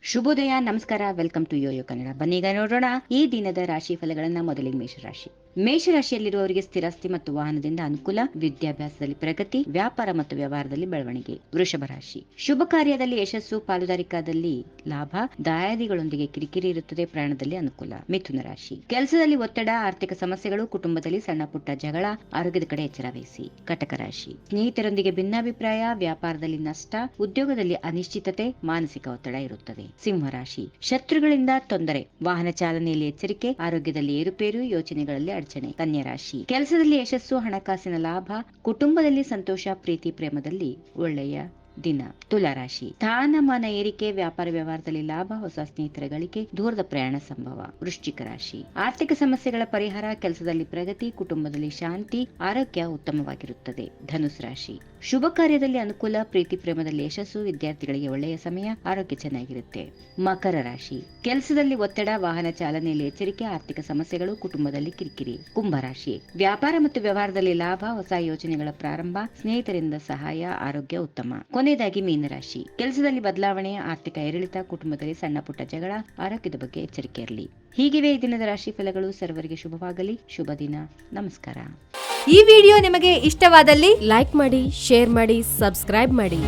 ಶುಭೋದಯ, ನಮಸ್ಕಾರ. Welcome to YoYo Kannada. ಬನ್ನೀಗ ನೋಡೋಣ ಈ ದಿನದ ರಾಶಿ ಫಲಗಳನ್ನ. ಮೊದಲಿಗೆ ಮೇಷರಾಶಿ. ಮೇಷರಾಶಿಯಲ್ಲಿರುವವರಿಗೆ ಸ್ಥಿರಾಸ್ತಿ ಮತ್ತು ವಾಹನದಿಂದ ಅನುಕೂಲ, ವಿದ್ಯಾಭ್ಯಾಸದಲ್ಲಿ ಪ್ರಗತಿ, ವ್ಯಾಪಾರ ಮತ್ತು ವ್ಯವಹಾರದಲ್ಲಿ ಬೆಳವಣಿಗೆ. ವೃಷಭ ರಾಶಿ. ಶುಭ ಕಾರ್ಯದಲ್ಲಿ ಯಶಸ್ಸು, ಪಾಲುದಾರಿಕಾದಲ್ಲಿ ಲಾಭ, ದಾಯಾದಿಗಳೊಂದಿಗೆ ಕಿರಿಕಿರಿ ಇರುತ್ತದೆ, ಪ್ರಯಾಣದಲ್ಲಿ ಅನುಕೂಲ. ಮಿಥುನ ರಾಶಿ. ಕೆಲಸದಲ್ಲಿ ಒತ್ತಡ, ಆರ್ಥಿಕ ಸಮಸ್ಯೆಗಳು, ಕುಟುಂಬದಲ್ಲಿ ಸಣ್ಣ ಪುಟ್ಟ ಜಗಳ, ಆರೋಗ್ಯದ ಕಡೆ ಎಚ್ಚರ ವಹಿಸಿ. ಕಟಕ ರಾಶಿ. ಸ್ನೇಹಿತರೊಂದಿಗೆ ಭಿನ್ನಾಭಿಪ್ರಾಯ, ವ್ಯಾಪಾರದಲ್ಲಿ ನಷ್ಟ, ಉದ್ಯೋಗದಲ್ಲಿ ಅನಿಶ್ಚಿತತೆ, ಮಾನಸಿಕ ಒತ್ತಡ ಇರುತ್ತದೆ. ಸಿಂಹರಾಶಿ. ಶತ್ರುಗಳಿಂದ ತೊಂದರೆ, ವಾಹನ ಚಾಲನೆಯಲ್ಲಿ ಎಚ್ಚರಿಕೆ, ಆರೋಗ್ಯದಲ್ಲಿ ಏರುಪೇರು, ಯೋಚನೆಗಳಲ್ಲಿ ಅಡಚಣೆ. ಕನ್ಯಾ ರಾಶಿ. ಕೆಲಸದಲ್ಲಿ ಯಶಸ್ಸು, ಹಣಕಾಸಿನ ಲಾಭ, ಕುಟುಂಬದಲ್ಲಿ ಸಂತೋಷ, ಪ್ರೀತಿ ಪ್ರೇಮದಲ್ಲಿ ಒಳ್ಳೆಯ ದಿನ. ತುಲಾರಾಶಿ. ಸ್ಥಾನಮಾನ ಏರಿಕೆ, ವ್ಯಾಪಾರ ವ್ಯವಹಾರದಲ್ಲಿ ಲಾಭ, ಹೊಸ ಸ್ನೇಹಿತರ ಗಳಿಕೆ, ದೂರದ ಪ್ರಯಾಣ ಸಂಭವ. ವೃಶ್ಚಿಕ ರಾಶಿ. ಆರ್ಥಿಕ ಸಮಸ್ಯೆಗಳ ಪರಿಹಾರ, ಕೆಲಸದಲ್ಲಿ ಪ್ರಗತಿ, ಕುಟುಂಬದಲ್ಲಿ ಶಾಂತಿ, ಆರೋಗ್ಯ ಉತ್ತಮವಾಗಿರುತ್ತದೆ. ಧನುಸ್ ರಾಶಿ. ಶುಭ ಕಾರ್ಯದಲ್ಲಿ ಅನುಕೂಲ, ಪ್ರೀತಿ ಪ್ರೇಮದಲ್ಲಿ ಯಶಸ್ಸು, ವಿದ್ಯಾರ್ಥಿಗಳಿಗೆ ಒಳ್ಳೆಯ ಸಮಯ, ಆರೋಗ್ಯ ಚೆನ್ನಾಗಿರುತ್ತೆ. ಮಕರ ರಾಶಿ. ಕೆಲಸದಲ್ಲಿ ಒತ್ತಡ, ವಾಹನ ಚಾಲನೆಯಲ್ಲಿ ಎಚ್ಚರಿಕೆ, ಆರ್ಥಿಕ ಸಮಸ್ಯೆಗಳು, ಕುಟುಂಬದಲ್ಲಿ ಕಿರಿಕಿರಿ. ಕುಂಭರಾಶಿ. ವ್ಯಾಪಾರ ಮತ್ತು ವ್ಯವಹಾರದಲ್ಲಿ ಲಾಭ, ಹೊಸ ಯೋಜನೆಗಳ ಪ್ರಾರಂಭ, ಸ್ನೇಹಿತರಿಂದ ಸಹಾಯ, ಆರೋಗ್ಯ ಉತ್ತಮ. ಕೊನೆಯದಾಗಿ ಮೀನರಾಶಿ. ಕೆಲಸದಲ್ಲಿ ಬದಲಾವಣೆ, ಆರ್ಥಿಕ ಏರಿಳಿತ, ಕುಟುಂಬದಲ್ಲಿ ಸಣ್ಣ ಪುಟ್ಟ ಜಗಳ, ಆರೋಗ್ಯದ ಬಗ್ಗೆ ಎಚ್ಚರಿಕೆ ಇರಲಿ. ಹೀಗಿವೆ ಈ ದಿನದ ರಾಶಿ ಫಲಗಳು. ಸರ್ವರಿಗೆ ಶುಭವಾಗಲಿ. ಶುಭ ದಿನ. ನಮಸ್ಕಾರ. ಈ ವಿಡಿಯೋ ನಿಮಗೆ ಇಷ್ಟವಾದಲ್ಲಿ ಲೈಕ್ ಮಾಡಿ, ಶೇರ್ ಮಾಡಿ, ಸಬ್ಸ್ಕ್ರೈಬ್ ಮಾಡಿ.